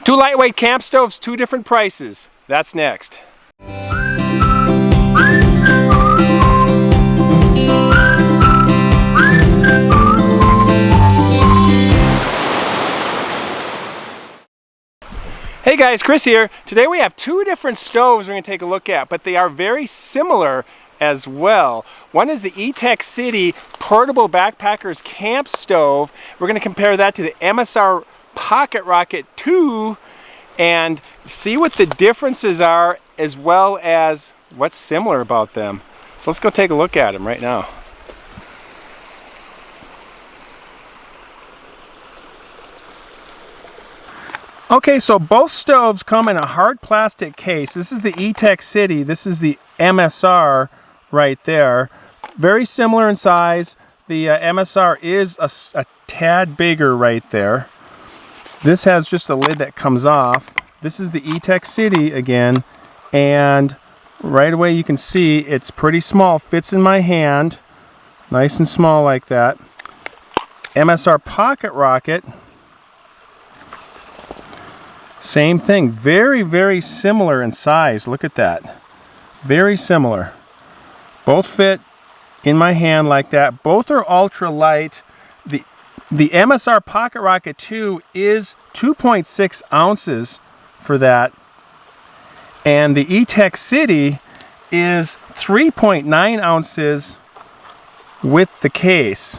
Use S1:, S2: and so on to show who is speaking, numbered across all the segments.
S1: Two lightweight camp stoves, two different prices. That's next. Hey guys, Chris here. Today we have two different stoves we're going to take a look at, but they are very similar as well. One is the Etekcity Portable Backpackers Camp Stove. We're going to compare that to the MSR PocketRocket 2 and see what the differences are as well as what's similar about them. So let's go take a look at them right now. Okay, so both stoves come in a hard plastic case. This is the Etekcity, this is the MSR right there. Very similar in size. The MSR is a tad bigger right there. This has just a lid that comes off. This is the Etekcity again, and right away you can see it's pretty small, fits in my hand, nice and small like that. MSR PocketRocket, same thing, very, very similar in size. Look at that. Very similar. Both fit in my hand like that. Both are ultralight. The MSR PocketRocket 2 is 2.6 ounces for that. And the Etekcity is 3.9 ounces with the case.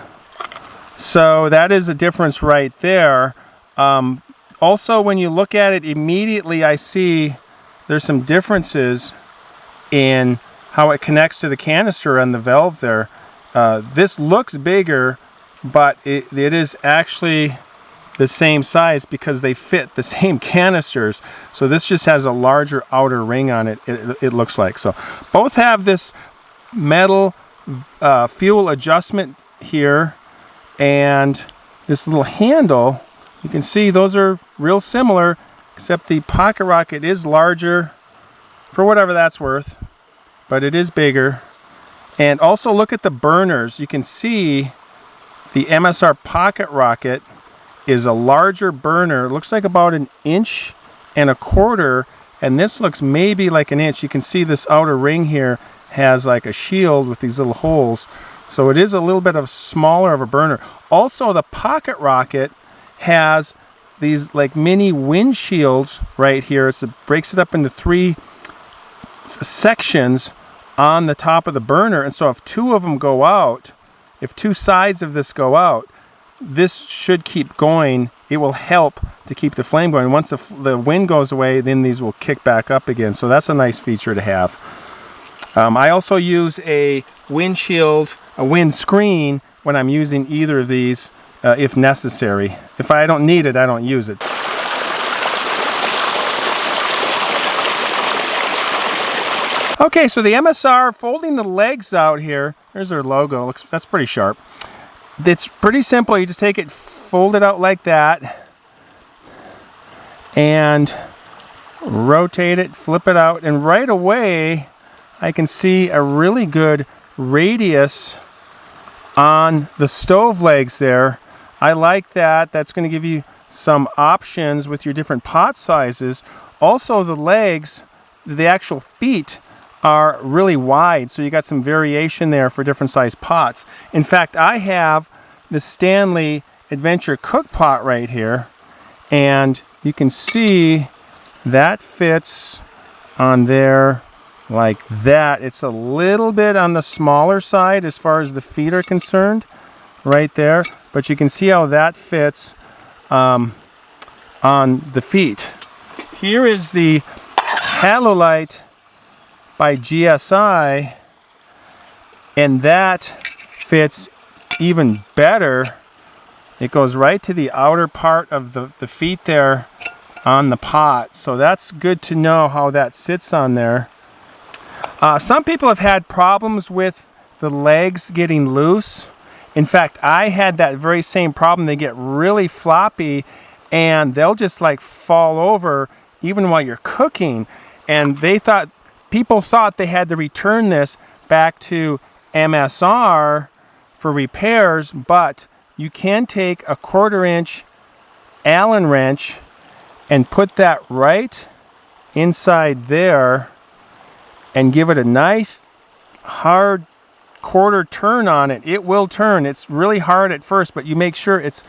S1: So that is a difference right there. Also, when you look at it immediately, I see there's some differences in how it connects to the canister and the valve there. This looks bigger, but it is actually the same size because they fit the same canisters. So this just has a larger outer ring on it, it looks like. So both have this metal fuel adjustment here and this little handle. You can see those are real similar, except the PocketRocket is larger for whatever that's worth, but it is bigger. And also look at the burners. You can see the MSR PocketRocket is a larger burner. It looks like about 1.25 inches, and this looks maybe like 1 inch. You can see this outer ring here has like a shield with these little holes. So it is a little bit of smaller of a burner. Also, the PocketRocket has these like mini windshields right here. It breaks it up into 3 sections on the top of the burner, and so if 2 of them go out, if 2 sides of this go out, this should keep going. It will help to keep the flame going. Once the wind goes away, then these will kick back up again. So that's a nice feature to have. I also use a windshield, a windscreen when I'm using either of these if necessary. If I don't need it, I don't use it. Okay, so the MSR, folding the legs out here, there's their logo, that's pretty sharp. It's pretty simple. You just take it, fold it out like that, and rotate it, flip it out, and right away I can see a really good radius on the stove legs there. I like that. That's going to give you some options with your different pot sizes. Also, the legs, the actual feet, are really wide, so you got some variation there for different size pots. In fact, I have the Stanley Adventure Cook Pot right here, and you can see that fits on there like that. It's a little bit on the smaller side as far as the feet are concerned right there, but you can see how that fits on the feet. Here is the Ultralight by GSI, and that fits even better. It goes right to the outer part of the feet there on the pot, so that's good to know how that sits on there. Some people have had problems with the legs getting loose. In fact, I had that very same problem. They get really floppy and they'll just like fall over even while you're cooking. And people thought they had to return this back to MSR for repairs, but you can take a 1/4 inch Allen wrench and put that right inside there and give it a nice hard quarter turn on it. It will turn. It's really hard at first, but you make sure it's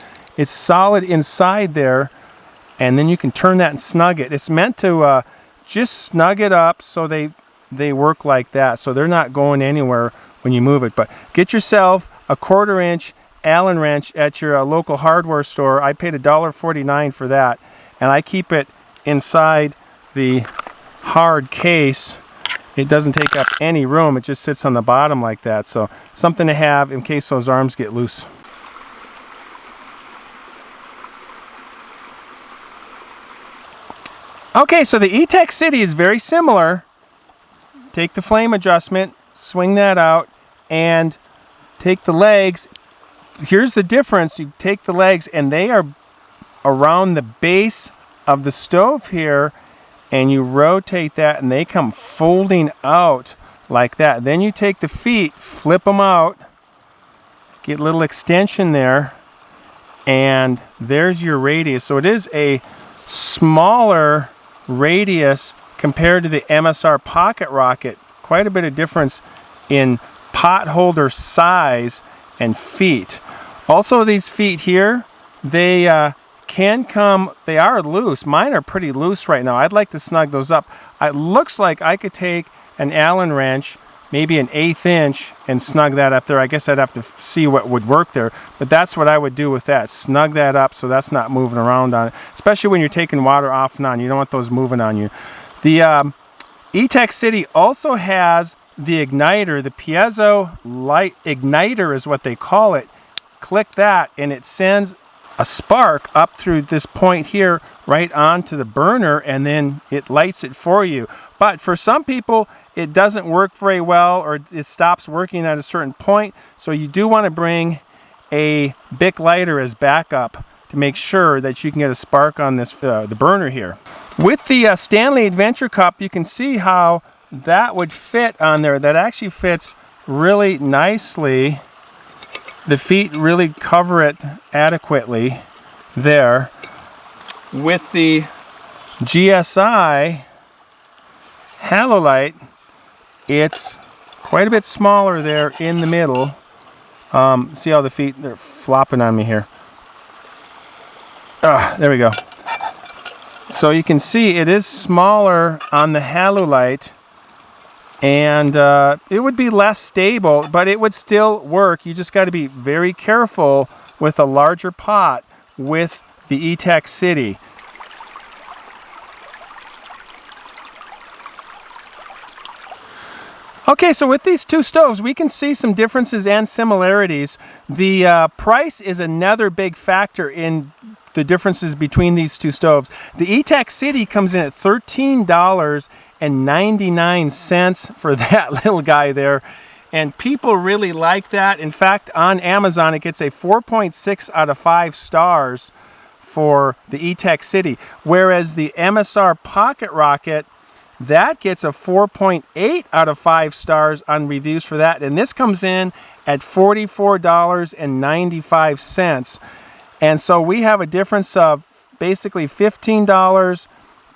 S1: solid inside there, and then you can turn that and snug it. It's meant to just snug it up so they work like that, so they're not going anywhere when you move it. But get yourself a 1/4 inch Allen wrench at your local hardware store. I paid $1.49 for that, and I keep it inside the hard case. It doesn't take up any room. It just sits on the bottom like that. So something to have in case those arms get loose. Okay, so the Etekcity is very similar. Take the flame adjustment, swing that out, and take the legs. Here's the difference. You take the legs and they are around the base of the stove here, and you rotate that and they come folding out like that. Then you take the feet, flip them out, get a little extension there, and there's your radius. So it is a smaller radius compared to the MSR PocketRocket. Quite a bit of difference in pot holder size and feet. Also, these feet here, they can come, they are loose. Mine are pretty loose right now. I'd like to snug those up. It looks like I could take an Allen wrench, maybe an 1/8 inch, and snug that up there. I guess I'd have to see what would work there, but that's what I would do with that. Snug that up so that's not moving around on it, especially when you're taking water off and on. You don't want those moving on you. The Etekcity also has the igniter. The Piezo light igniter is what they call it. Click that and it sends a spark up through this point here right onto the burner, and then it lights it for you. But for some people it doesn't work very well, or it stops working at a certain point, so you do want to bring a Bic lighter as backup to make sure that you can get a spark on this the burner here. With the Stanley Adventure Cup, you can see how that would fit on there. That actually fits really nicely. The feet really cover it adequately there. With the GSI Halolite, it's quite a bit smaller there in the middle. See how the feet, they're flopping on me here. There we go. So you can see it is smaller on the Halolite, and it would be less stable, but it would still work. You just got to be very careful with a larger pot with the Etekcity. Okay, so with these two stoves, we can see some differences and similarities. The price is another big factor in the differences between these two stoves. The Etekcity comes in at $13.99 for that little guy there, and people really like that. In fact, on Amazon it gets a 4.6 out of 5 stars for the Etekcity, whereas the MSR PocketRocket, that gets a 4.8 out of 5 stars on reviews for that, and this comes in at $44.95. And so we have a difference of basically $15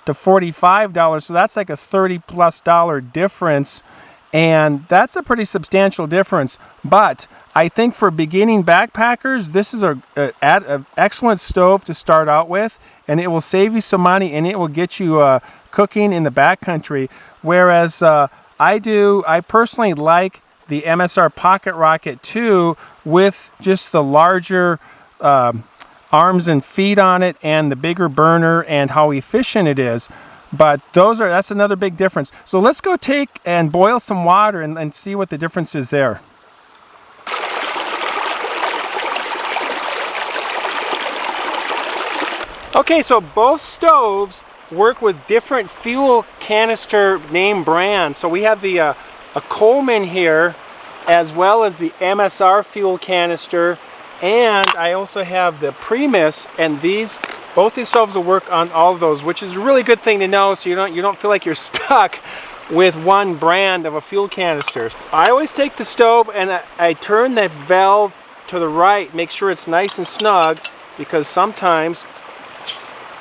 S1: to $45, so that's like a $30+ difference, and that's a pretty substantial difference. But I think for beginning backpackers, this is an excellent stove to start out with, and it will save you some money, and it will get you cooking in the backcountry. Whereas I personally like the MSR PocketRocket 2 with just the larger arms and feet on it, and the bigger burner, and how efficient it is. But that's another big difference. So let's go take and boil some water and see what the difference is there. Okay, so both stoves work with different fuel canister name brands. So we have the a Coleman here, as well as the MSR fuel canister, and I also have the Primus, and both these stoves will work on all of those, which is a really good thing to know, so you don't feel like you're stuck with one brand of a fuel canister. I always take the stove and I turn the valve to the right, make sure it's nice and snug, because sometimes,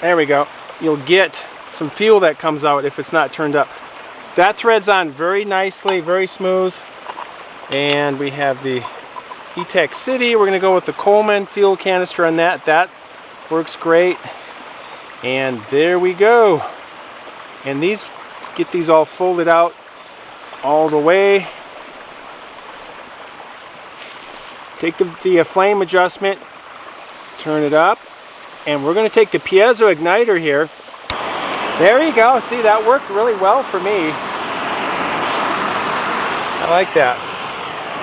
S1: there we go, you'll get some fuel that comes out if it's not turned up. That threads on very nicely, very smooth. And we have the Etekcity. We're going to go with the Coleman fuel canister on that. That works great. And there we go. And these, get these all folded out all the way. Take the flame adjustment, turn it up, and we're going to take the piezo igniter here. There you go. See, that worked really well for me. I like that.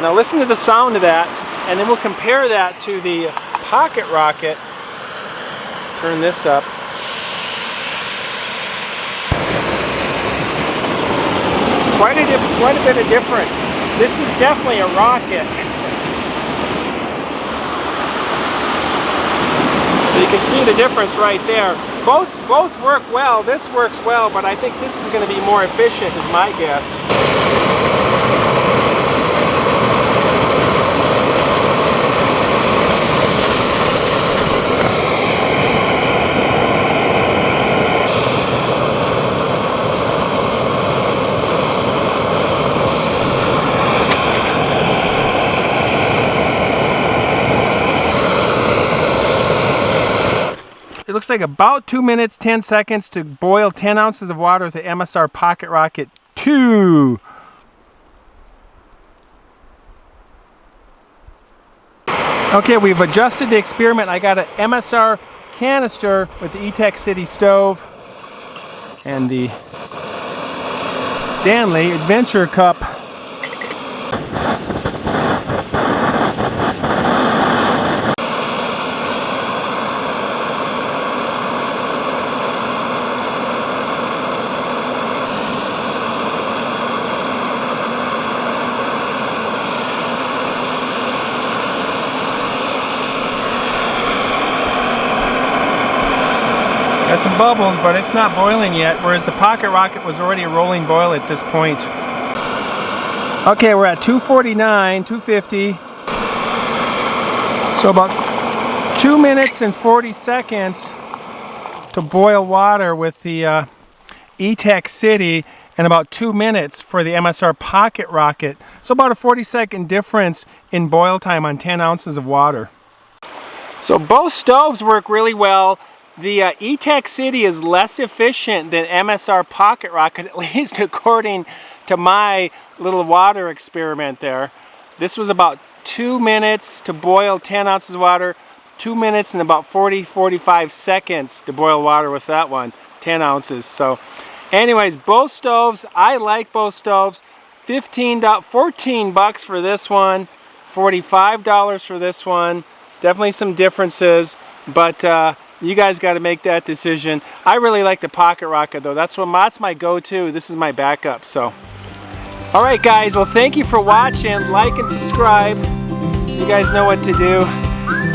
S1: Now listen to the sound of that, and then we'll compare that to the PocketRocket. Turn this up. Quite a bit of difference. This is definitely a rocket. So you can see the difference right there. Both work well. This works well, but I think this is going to be more efficient, is my guess. It looks like about 2 minutes, 10 seconds to boil 10 ounces of water with the MSR PocketRocket 2. Okay, we've adjusted the experiment. I got an MSR canister with the Etekcity stove and the Stanley Adventure Cup. Got some bubbles, but it's not boiling yet, whereas the PocketRocket was already a rolling boil at this point. Okay, we're at 249, 250. So about 2 minutes and 40 seconds to boil water with the Etekcity, and about 2 minutes for the MSR PocketRocket. So about a 40-second difference in boil time on 10 ounces of water. So both stoves work really well. The Etekcity is less efficient than MSR PocketRocket, at least according to my little water experiment there. This was about 2 minutes to boil 10 ounces of water, 2 minutes and about 40-45 seconds to boil water with that one, 10 ounces. So anyways, both stoves, I like both stoves. $14 bucks for this one, $45 for this one. Definitely some differences, but you guys got to make that decision. I really like the PocketRocket though. That's my go-to. This is my backup. So, all right, guys. Well, thank you for watching. Like and subscribe. You guys know what to do,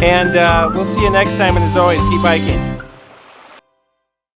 S1: and we'll see you next time. And as always, keep hiking.